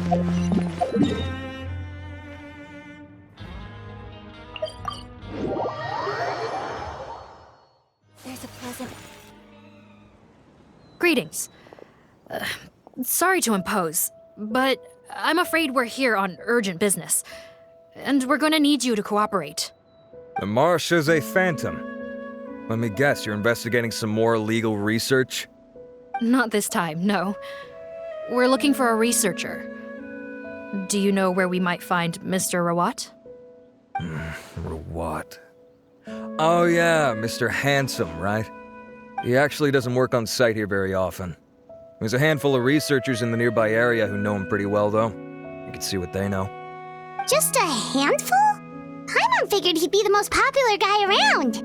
There's a pleasant... Greetings. Sorry to impose, but I'm afraid we're here on urgent business, and we're gonna need you to cooperate. The marsh is a phantom. Let me guess, you're investigating some more legal research? Not this time, no. We're looking for a researcher. Do you know where we might find Mr. Rawat? Rawat. Oh yeah, Mr. Handsome, right? He actually doesn't work on site here very often. There's a handful of researchers in the nearby area who know him pretty well, though. You can see what they know. Just a handful? Paimon figured he'd be the most popular guy around.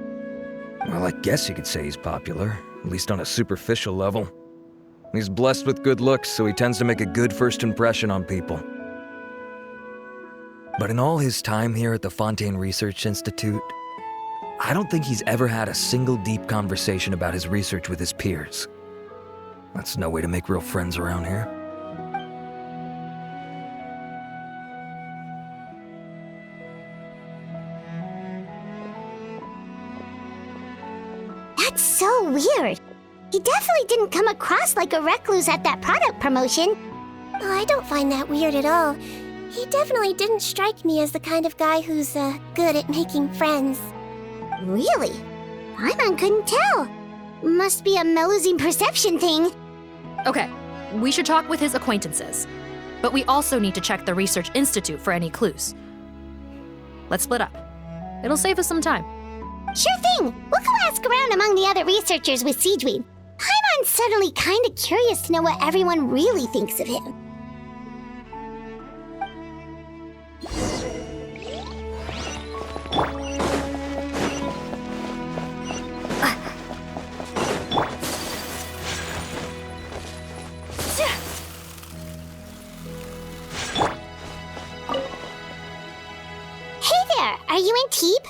Well, I guess you could say he's popular, at least on a superficial level. He's blessed with good looks, so he tends to make a good first impression on people. But in all his time here at the Fontaine Research Institute, I don't think he's ever had a single deep conversation about his research with his peers. That's no way to make real friends around here. That's so weird. He definitely didn't come across like a recluse at that product promotion. Oh, I don't find that weird at all. He definitely didn't strike me as the kind of guy who's, good at making friends. Really? Paimon couldn't tell. Must be a Melusine perception thing. Okay, we should talk with his acquaintances. But we also need to check the Research Institute for any clues. Let's split up. It'll save us some time. Sure thing. We'll go ask around among the other researchers with Sigewinne. Paimon's suddenly kind of curious to know what everyone really thinks of him. Hey there, are you in Teep?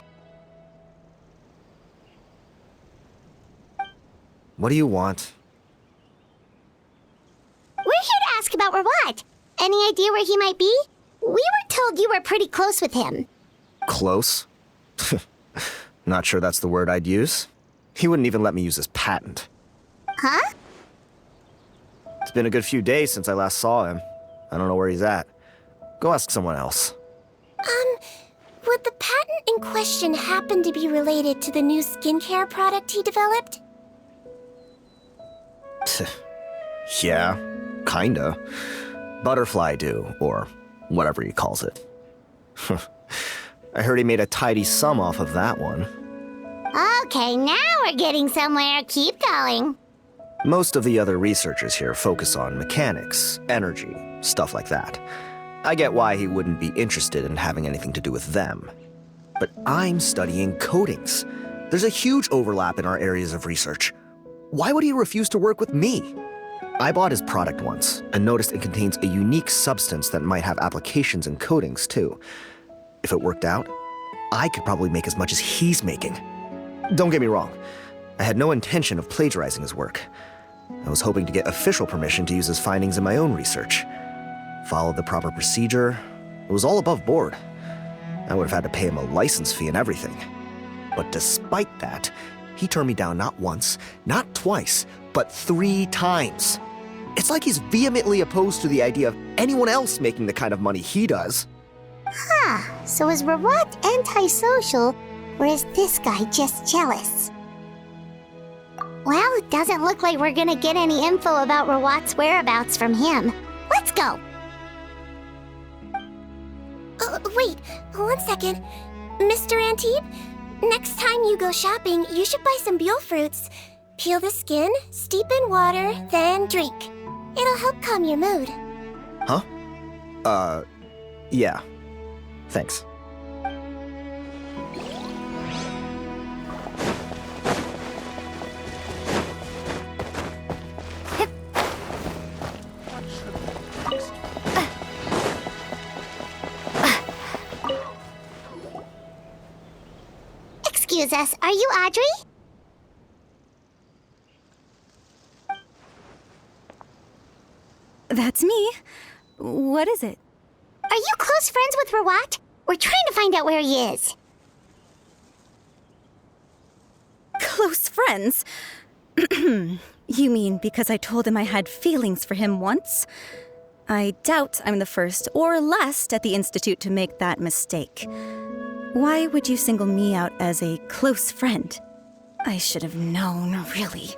What do you want? We're here to ask about Rawat. Any idea where he might be? We were told you were pretty close with him. Close? Not sure that's the word I'd use. He wouldn't even let me use his patent. Huh? It's been a good few days since I last saw him. I don't know where he's at. Go ask someone else. Would the patent in question happen to be related to the new skincare product he developed? Yeah, kinda. Butterfly dew, or whatever he calls it. I heard he made a tidy sum off of that one. Okay, now we're getting somewhere. Keep going. Most of the other researchers here focus on mechanics, energy, stuff like that. I get why he wouldn't be interested in having anything to do with them. But I'm studying coatings. There's a huge overlap in our areas of research. Why would he refuse to work with me? I bought his product once and noticed it contains a unique substance that might have applications in coatings too. If it worked out, I could probably make as much as he's making. Don't get me wrong, I had no intention of plagiarizing his work. I was hoping to get official permission to use his findings in my own research. Followed the proper procedure. It was all above board. I would have had to pay him a license fee and everything. But despite that, he turned me down not once, not twice, but 3 times. It's like he's vehemently opposed to the idea of anyone else making the kind of money he does. Huh, so is Rawat antisocial, or is this guy just jealous? Well, it doesn't look like we're gonna get any info about Rawat's whereabouts from him. Let's go! Wait, 1 second. Mr. Antibes, next time you go shopping, you should buy some Buell fruits. Peel the skin, steep in water, then drink. It'll help calm your mood. Huh? Yeah. Thanks. Excuse us, are you Audrey? That's me. What is it? Are you close friends with Rawat? We're trying to find out where he is. Close friends? You mean because I told him I had feelings for him once? I doubt I'm the first or last at the Institute to make that mistake. Why would you single me out as a close friend? I should have known, really.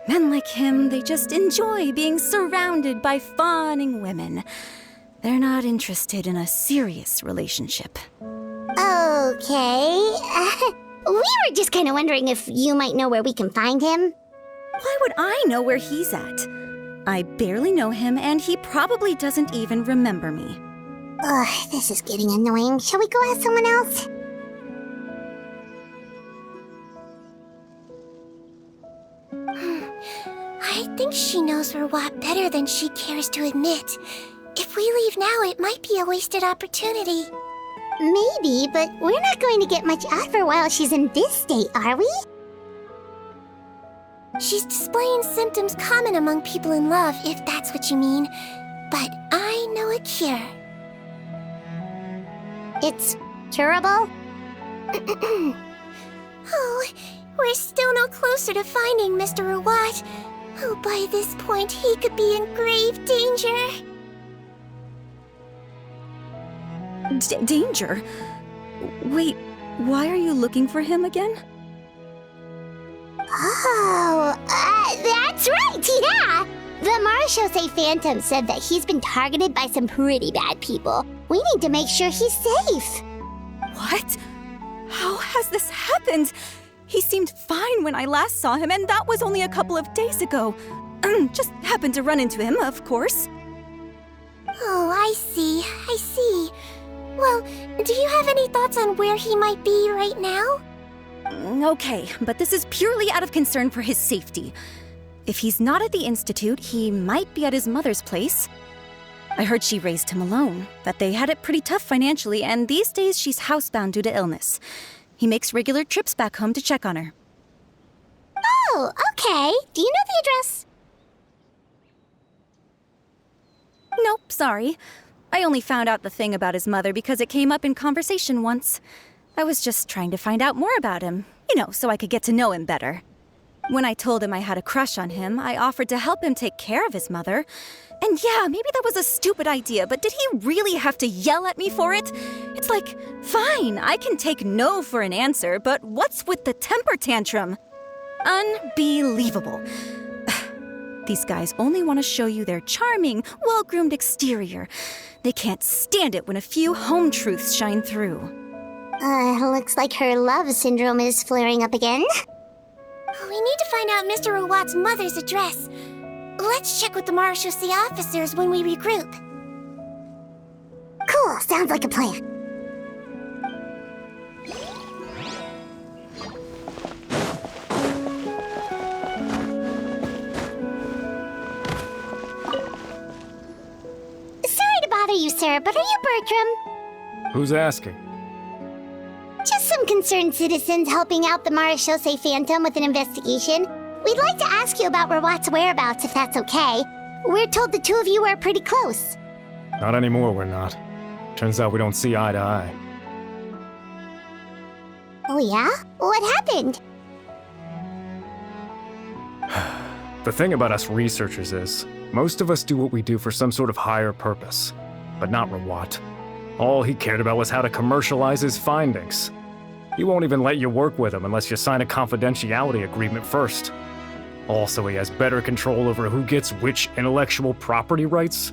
Men like him, they just enjoy being surrounded by fawning women. They're not interested in a serious relationship. Okay. We were just kind of wondering if you might know where we can find him. Why would I know where he's at? I barely know him, and he probably doesn't even remember me. Ugh, this is getting annoying. Shall we go ask someone else? I think she knows Rawat better than she cares to admit. If we leave now, it might be a wasted opportunity. Maybe, but we're not going to get much out of her while she's in this state, are we? She's displaying symptoms common among people in love, if that's what you mean. But I know a cure. It's curable? Oh, we're still no closer to finding Mr. Rawat. Oh, by this point, he could be in grave danger. Danger? Wait, why are you looking for him again? Oh, that's right, yeah! The Marechaussee Phantom said that he's been targeted by some pretty bad people. We need to make sure he's safe. What? How has this happened? He seemed fine when I last saw him, and that was only a couple of days ago. Just happened to run into him, of course. Oh, I see. Well, do you have any thoughts on where he might be right now? Okay, but this is purely out of concern for his safety. If he's not at the Institute, he might be at his mother's place. I heard she raised him alone, that they had it pretty tough financially, and these days she's housebound due to illness. He makes regular trips back home to check on her. Oh, okay. Do you know the address? Nope, sorry. I only found out the thing about his mother because it came up in conversation once. I was just trying to find out more about him, so I could get to know him better. When I told him I had a crush on him, I offered to help him take care of his mother. And yeah, maybe that was a stupid idea, but did he really have to yell at me for it? It's like, fine, I can take no for an answer, but what's with the temper tantrum? Unbelievable. These guys only want to show you their charming, well-groomed exterior. They can't stand it when a few home truths shine through. Looks like her love syndrome is flaring up again. We need to find out Mr. Rawat's mother's address. Let's check with the Marechaussee officers when we regroup. Cool, sounds like a plan. Sorry to bother you, sir, but are you Bertram? Who's asking? Just some concerned citizens helping out the Marechaussee Phantom with an investigation. We'd like to ask you about Rawat's whereabouts, if that's okay. We're told the two of you are pretty close. Not anymore, we're not. Turns out we don't see eye to eye. Oh yeah? What happened? The thing about us researchers is, most of us do what we do for some sort of higher purpose. But not Rawat. All he cared about was how to commercialize his findings. He won't even let you work with him unless you sign a confidentiality agreement first. Also, he has better control over who gets which intellectual property rights.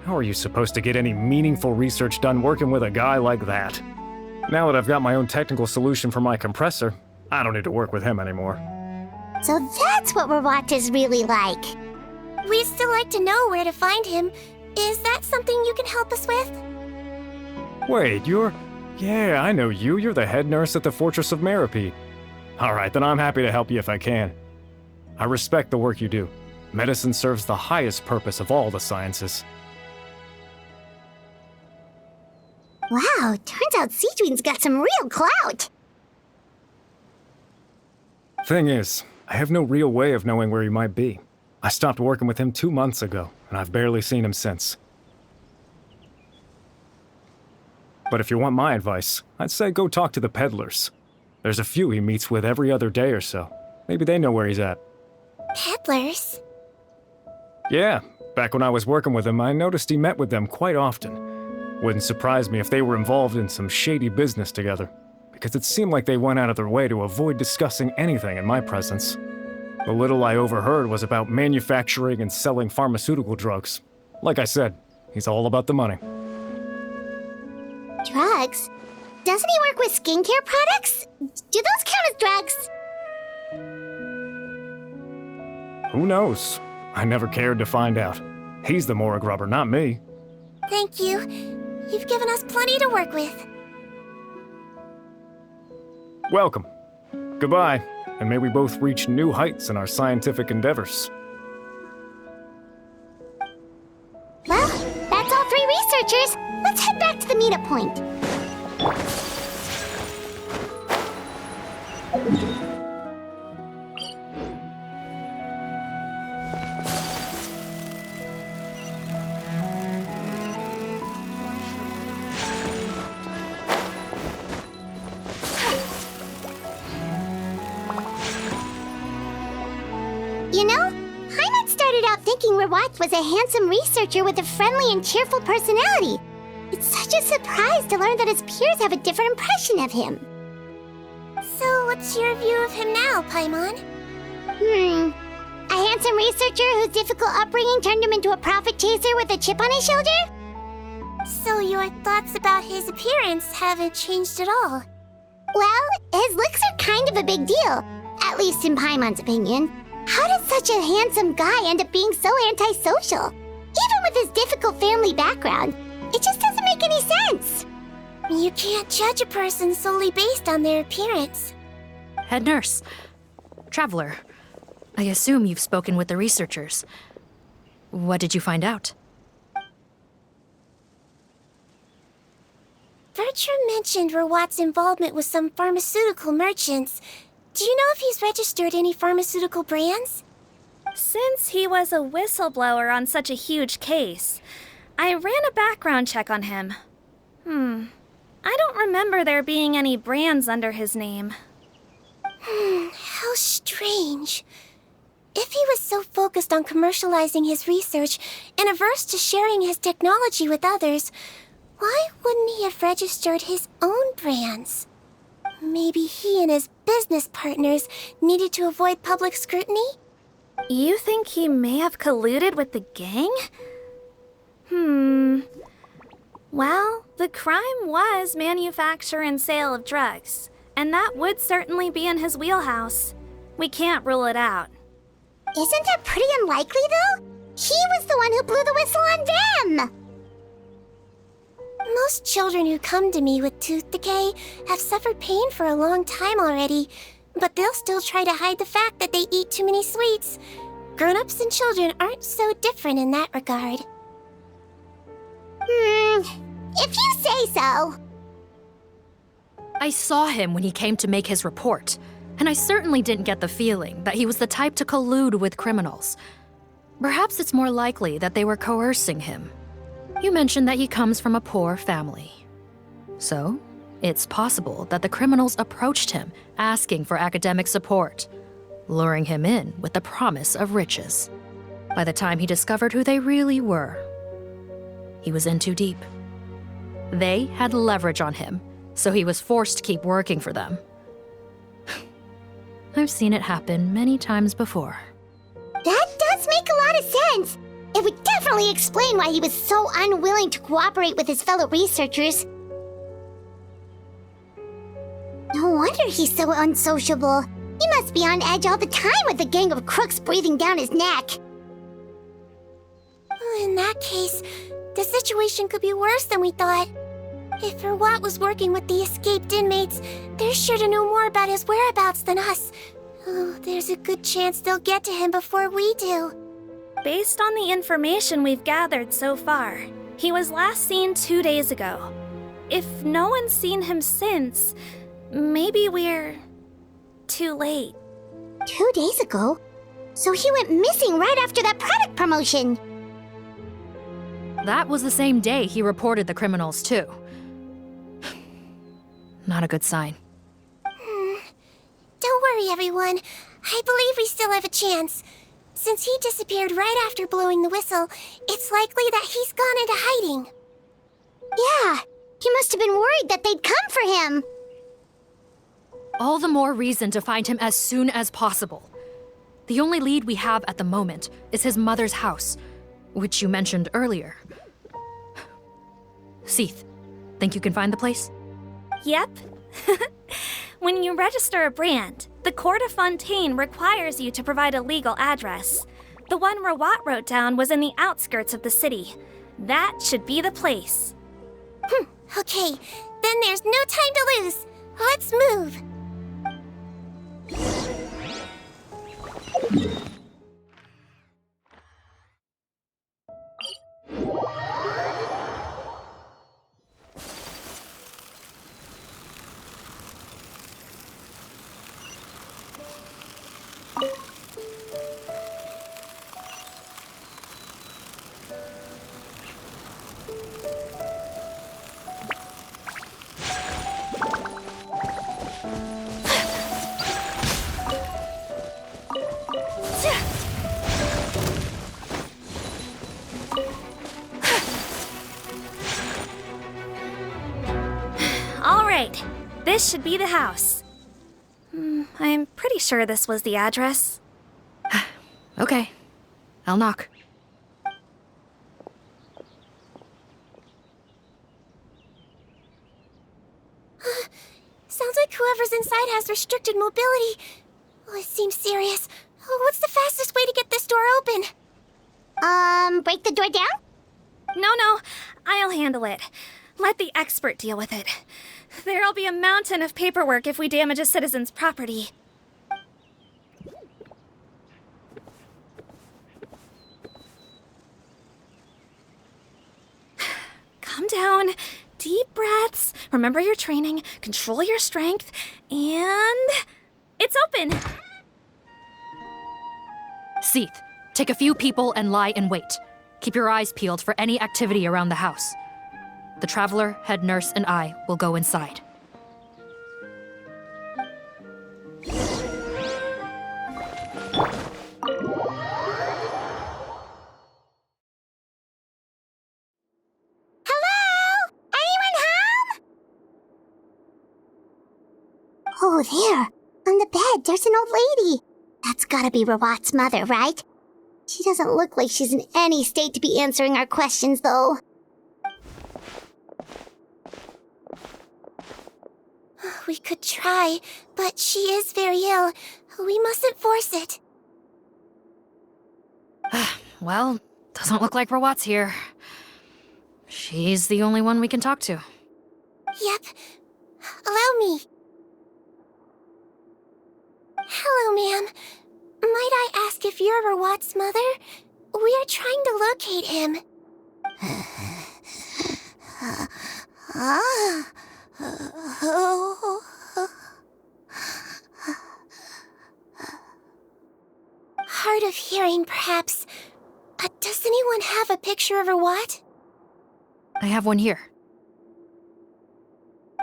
How are you supposed to get any meaningful research done working with a guy like that? Now that I've got my own technical solution for my compressor, I don't need to work with him anymore. So that's what Rawat is really like. We'd still like to know where to find him. Is that something you can help us with? Wait, Yeah, I know you. You're the head nurse at the Fortress of Meripede. Alright, then I'm happy to help you if I can. I respect the work you do. Medicine serves the highest purpose of all the sciences. Wow, turns out Sigewinne's got some real clout. Thing is, I have no real way of knowing where he might be. I stopped working with him 2 months ago, and I've barely seen him since. But if you want my advice, I'd say go talk to the peddlers. There's a few he meets with every other day or so. Maybe they know where he's at. Peddlers? Yeah, back when I was working with him, I noticed he met with them quite often. Wouldn't surprise me if they were involved in some shady business together, because it seemed like they went out of their way to avoid discussing anything in my presence. The little I overheard was about manufacturing and selling pharmaceutical drugs. Like I said, he's all about the money. Drugs? Doesn't he work with skincare products? Do those count as drugs? Who knows? I never cared to find out. He's the morgue robber, not me. Thank you. You've given us plenty to work with. Welcome. Goodbye, and may we both reach new heights in our scientific endeavors. Well, that's all 3 researchers. Let's head back to the meetup point. You know, Hyman started out thinking Rawat was a handsome researcher with a friendly and cheerful personality. It's such a surprise to learn that his peers have a different impression of him. So, what's your view of him now, Paimon? A handsome researcher whose difficult upbringing turned him into a profit chaser with a chip on his shoulder? So your thoughts about his appearance haven't changed at all? Well, his looks are kind of a big deal, at least in Paimon's opinion. How did such a handsome guy end up being so antisocial? Even with his difficult family background, it just doesn't make any sense. You can't judge a person solely based on their appearance. Head nurse. Traveler. I assume you've spoken with the researchers. What did you find out? Bertram mentioned Rawat's involvement with some pharmaceutical merchants. Do you know if he's registered any pharmaceutical brands? Since he was a whistleblower on such a huge case, I ran a background check on him. I don't remember there being any brands under his name. How strange. If he was so focused on commercializing his research and averse to sharing his technology with others, why wouldn't he have registered his own brands? Maybe he and his business partners needed to avoid public scrutiny? You think he may have colluded with the gang? Well, the crime was manufacture and sale of drugs, and that would certainly be in his wheelhouse. We can't rule it out. Isn't that pretty unlikely, though? He was the one who blew the whistle on them! Most children who come to me with tooth decay have suffered pain for a long time already, but they'll still try to hide the fact that they eat too many sweets. Grown-ups and children aren't so different in that regard. If you say so. I saw him when he came to make his report, and I certainly didn't get the feeling that he was the type to collude with criminals. Perhaps it's more likely that they were coercing him. You mentioned that he comes from a poor family. So, it's possible that the criminals approached him asking for academic support, luring him in with the promise of riches. By the time he discovered who they really were, he was in too deep. They had leverage on him, so he was forced to keep working for them. I've seen it happen many times before. That does make a lot of sense. It would definitely explain why he was so unwilling to cooperate with his fellow researchers. No wonder he's so unsociable. He must be on edge all the time with a gang of crooks breathing down his neck. In that case, the situation could be worse than we thought. If Rawat was working with the escaped inmates, they're sure to know more about his whereabouts than us. Oh, there's a good chance they'll get to him before we do. Based on the information we've gathered so far, he was last seen 2 days ago. If no one's seen him since, maybe we're too late. 2 days ago? So he went missing right after that product promotion. That was the same day he reported the criminals, too. Not a good sign. Don't worry, everyone. I believe we still have a chance. Since he disappeared right after blowing the whistle, it's likely that he's gone into hiding. Yeah, he must have been worried that they'd come for him. All the more reason to find him as soon as possible. The only lead we have at the moment is his mother's house, which you mentioned earlier. Seath, think you can find the place? Yep. When you register a brand, the Court of Fontaine requires you to provide a legal address. The one Rawat wrote down was in the outskirts of the city. That should be the place. Okay, then there's no time to lose. Let's move. All right, this should be the house. I'm pretty sure this was the address. Okay, I'll knock. Sounds like whoever's inside has restricted mobility. Oh, it seems serious. Oh, what's the fastest way to get this door open? Break the door down? No, I'll handle it. Let the expert deal with it. There'll be a mountain of paperwork if we damage a citizen's property. Calm down. Deep breaths. Remember your training. Control your strength. And... it's open! Seath, take a few people and lie in wait. Keep your eyes peeled for any activity around the house. The Traveler, head nurse, and I will go inside. Oh, there. On the bed, there's an old lady. That's gotta be Rawat's mother, right? She doesn't look like she's in any state to be answering our questions, though. We could try, but she is very ill. We mustn't force it. Well, doesn't look like Rawat's here. She's the only one we can talk to. Yep. Allow me. Hello, ma'am. Might I ask if you're Rawat's mother? We are trying to locate him. Hard of hearing, perhaps. Does anyone have a picture of Rawat? I have one here.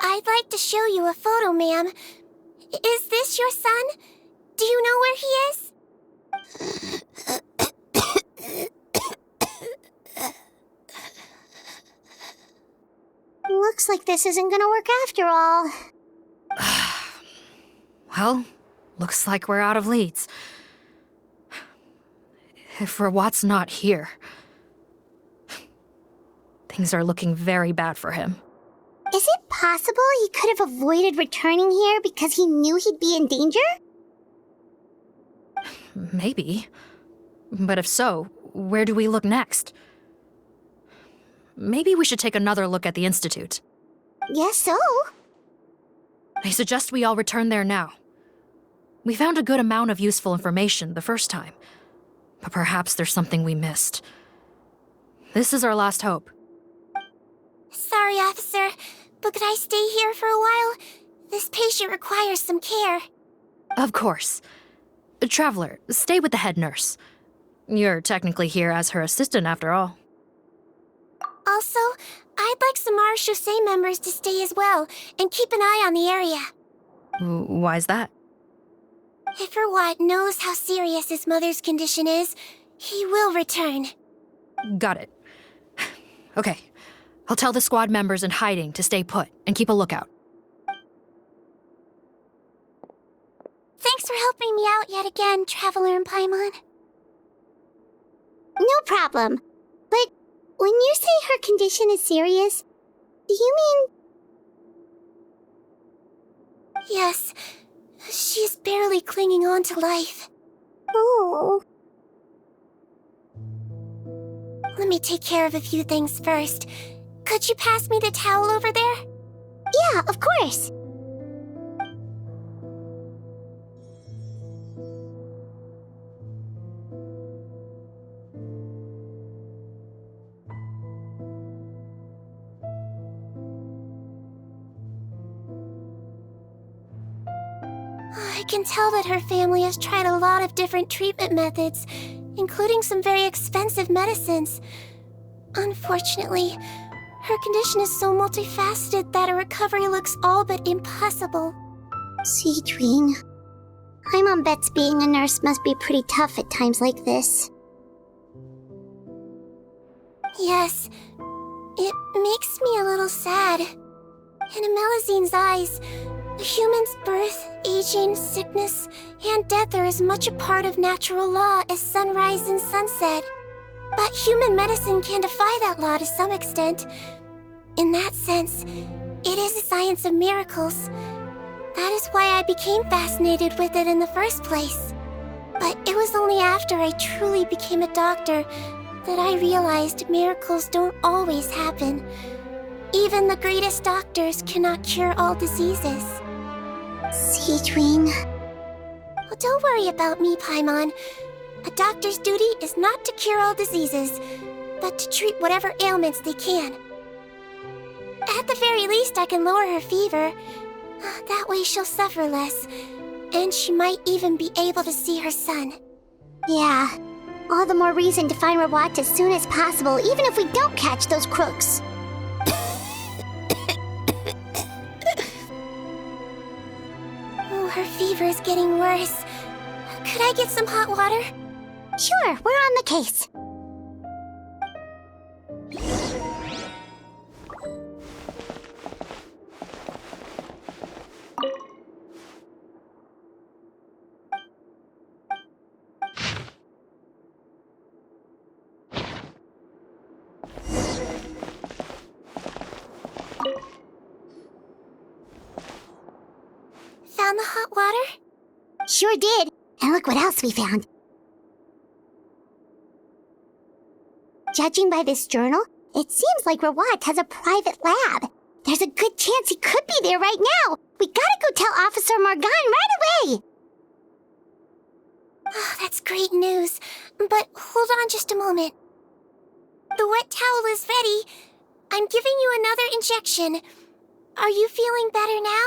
I'd like to show you a photo, ma'am. Is this your son? Do you know where he is? Looks like this isn't gonna work after all. Well, looks like we're out of leads. If Rawat's not here, things are looking very bad for him. Is it possible he could have avoided returning here because he knew he'd be in danger? Maybe. But if so, where do we look next? Maybe we should take another look at the Institute. Guess so. I suggest we all return there now. We found a good amount of useful information the first time, but perhaps there's something we missed. This is our last hope. Sorry, officer, but could I stay here for a while? This patient requires some care. Of course. Traveler, stay with the head nurse. You're technically here as her assistant after all. Also, I'd like some marechaussee members to stay as well and keep an eye on the area. Why's that? If Rawat knows how serious his mother's condition is, he will return. Got it. Okay. I'll tell the squad members in hiding to stay put and keep a lookout. Thanks for helping me out yet again, Traveler and Paimon. No problem. But when you say her condition is serious, do you mean... Yes, she's barely clinging on to life. Oh... Let me take care of a few things first. Could you pass me the towel over there? Yeah, of course. I can tell that her family has tried a lot of different treatment methods, including some very expensive medicines. Unfortunately, her condition is so multifaceted that a recovery looks all but impossible. Sigewinne. Paimon bets being a nurse must be pretty tough at times like this. Yes, it makes me a little sad. In Amelizine's eyes, a human's birth, aging, sickness, and death are as much a part of natural law as sunrise and sunset. But human medicine can defy that law to some extent. In that sense, it is a science of miracles. That is why I became fascinated with it in the first place. But it was only after I truly became a doctor that I realized miracles don't always happen. Even the greatest doctors cannot cure all diseases. Sigewinne. Well, don't worry about me, Paimon. A doctor's duty is not to cure all diseases, but to treat whatever ailments they can. At the very least, I can lower her fever. That way she'll suffer less, and she might even be able to see her son. Yeah. All the more reason to find Rawat as soon as possible, even if we don't catch those crooks. Oh, her fever is getting worse. Could I get some hot water? Sure, we're on the case. Found the hot water? Sure did. And look what else we found. Judging by this journal, it seems like Rawat has a private lab. There's a good chance he could be there right now. We gotta go tell Officer Morgan right away. Oh, that's great news. But hold on just a moment. The wet towel is ready. I'm giving you another injection. Are you feeling better now?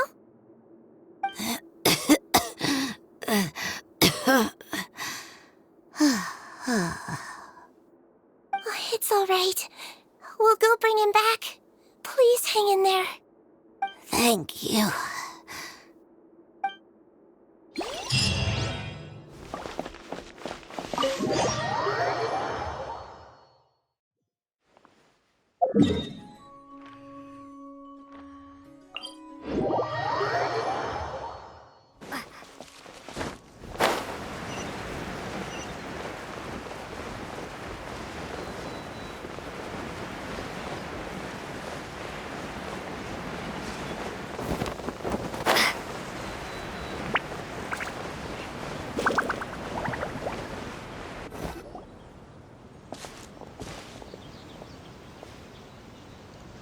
It's all right. We'll go bring him back. Please hang in there. Thank you.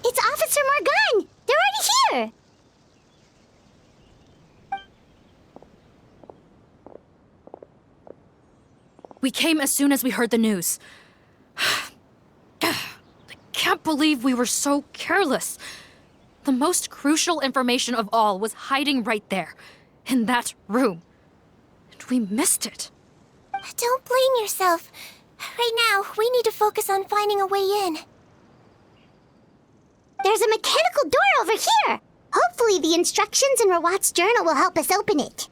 It's Officer Morgan! They're already here! We came as soon as we heard the news. I can't believe we were so careless. The most crucial information of all was hiding right there, in that room. And we missed it. Don't blame yourself. Right now, we need to focus on finding a way in. There's a mechanical door over here! Hopefully the instructions in Rawat's journal will help us open it.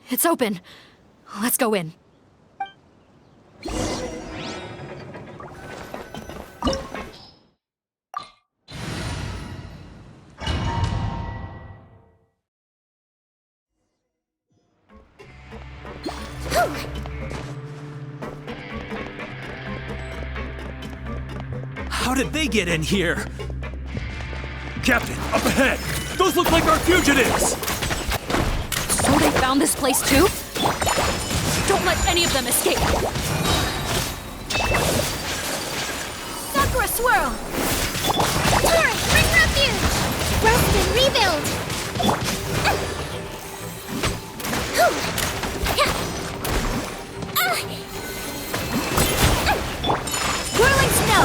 It's open. Let's go in. How did they get in here? Captain, up ahead! Those look like our fugitives! So they found this place too? Don't let any of them escape! Sakura swirl! Torrent, bring refuge! Rest and rebuild! Whirling snow!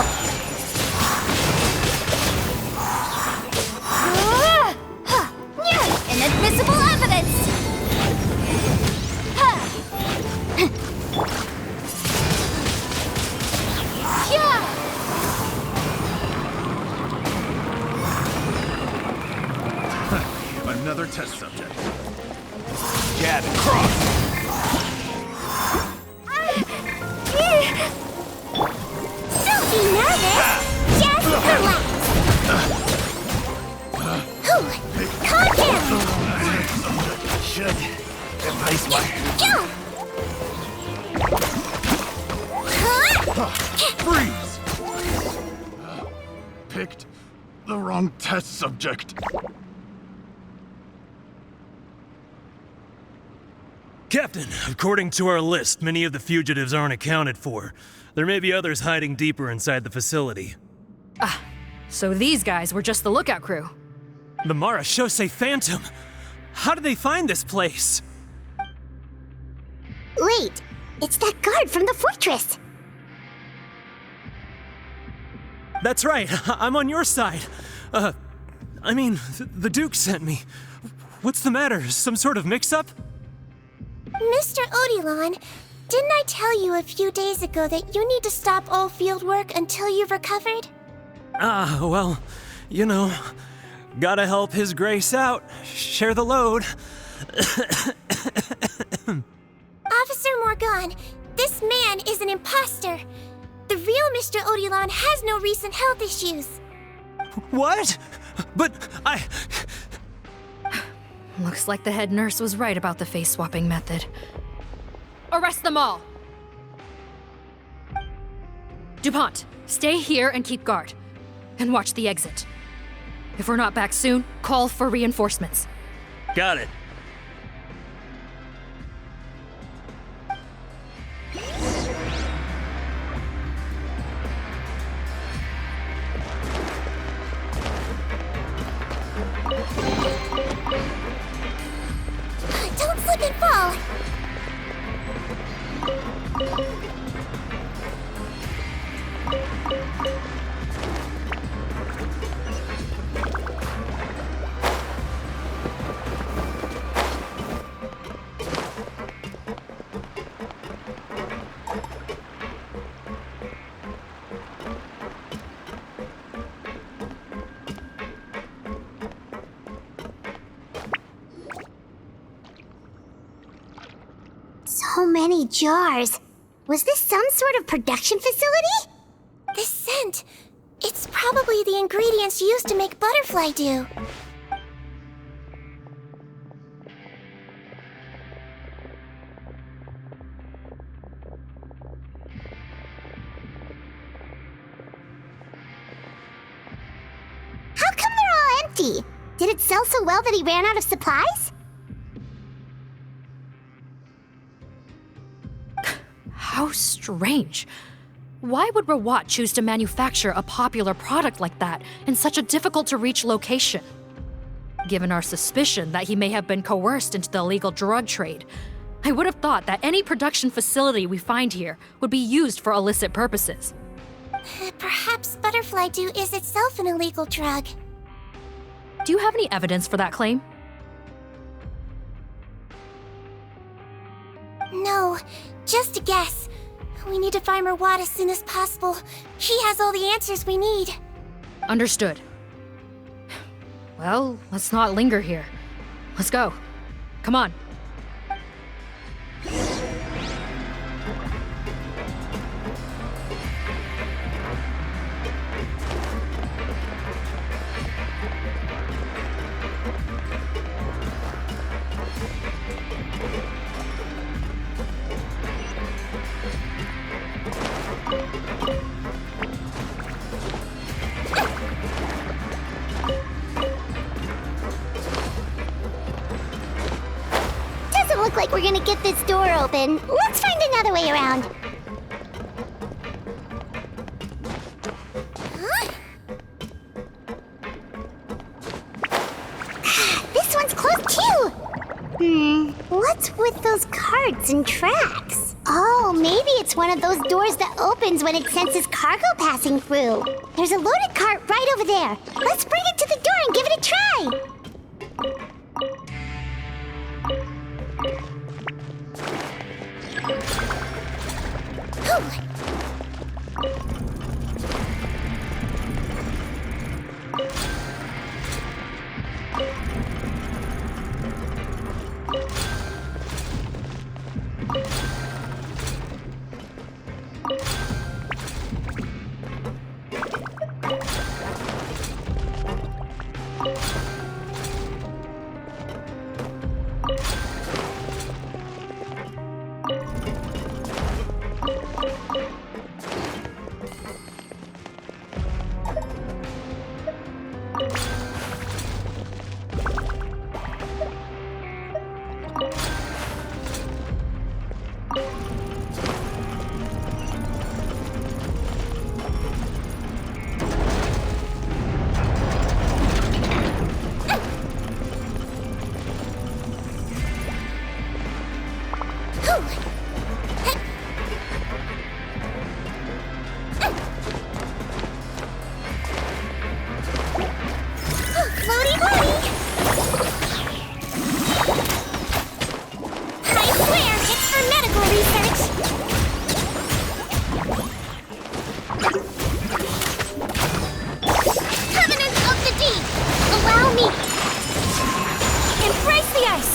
Inadmissible evidence! Another test subject. Jab and cross! Don't be nervous! Just relax! Calm down! Should replace my... Freeze! Picked the wrong test subject. Captain, according to our list, many of the fugitives aren't accounted for. There may be others hiding deeper inside the facility. So these guys were just the lookout crew. The Marashose Phantom! How did they find this place? Wait, it's that guard from the fortress! That's right, I'm on your side. The Duke sent me. What's the matter? Some sort of mix-up? Mr. Odilon, didn't I tell you a few days ago that you need to stop all field work until you've recovered? Well, you know, gotta help His Grace out. Share the load. Officer Morgan, this man is an imposter. The real Mr. Odilon has no recent health issues. What? But Looks like the head nurse was right about the face-swapping method. Arrest them all! DuPont, stay here and keep guard. And watch the exit. If we're not back soon, call for reinforcements. Got it. Don't slip and fall. So many jars. Was this some sort of production facility? This scent, it's probably the ingredients used to make butterfly dew. How come they're all empty? Did it sell so well that he ran out of supplies? How strange. Why would Rawat choose to manufacture a popular product like that in such a difficult-to-reach location? Given our suspicion that he may have been coerced into the illegal drug trade, I would have thought that any production facility we find here would be used for illicit purposes. Perhaps butterfly dew is itself an illegal drug. Do you have any evidence for that claim? No, just a guess. We need to find Rawat as soon as possible. He has all the answers we need. Understood. Well, let's not linger here. Let's go. Come on. Doesn't look like we're gonna get this door open. Let's find another way around. This one's closed too. What's with those carts and tracks? Oh, maybe it's one of those doors that opens when it senses cargo passing through. There's a loaded cart right over there. Let's bring it to the door and give it a try. Floaty floaty! I swear, it's for medical research! Covenant of the Deep! Allow me! Embrace the ice!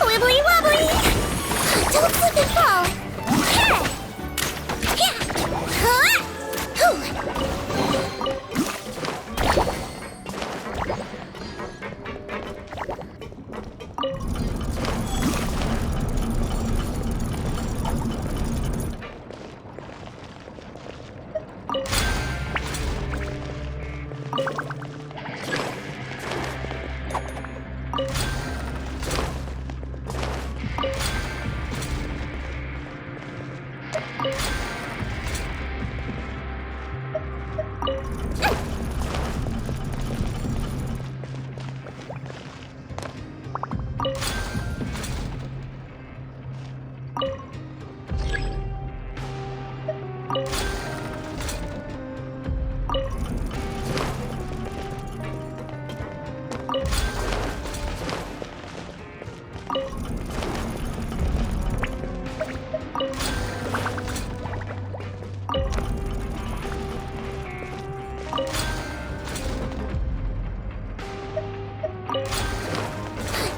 Wibbly wobbly! Don't slip and fall!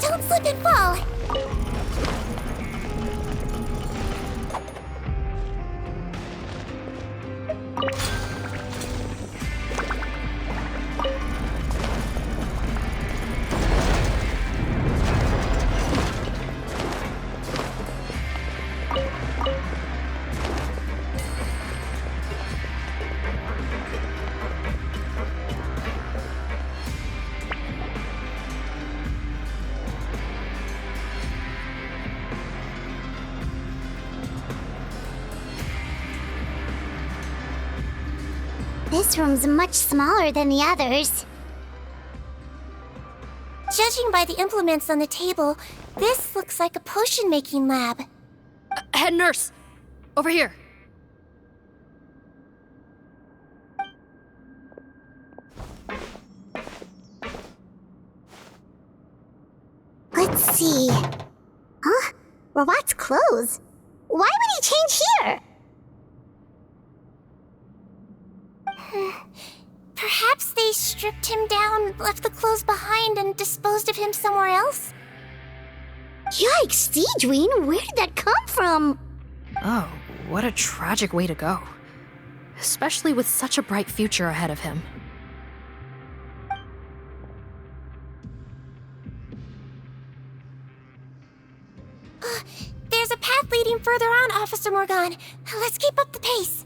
Don't slip and fall! This room's much smaller than the others. Judging by the implements on the table, This looks like a potion-making lab. Head nurse! Over here! Let's see. Huh? Rawat's clothes? Why would he change here? Perhaps they stripped him down, left the clothes behind, and disposed of him somewhere else? Yikes, Sigewinne, where did that come from? Oh, what a tragic way to go. Especially with such a bright future ahead of him. There's a path leading further on, Officer Morgan. Let's keep up the pace.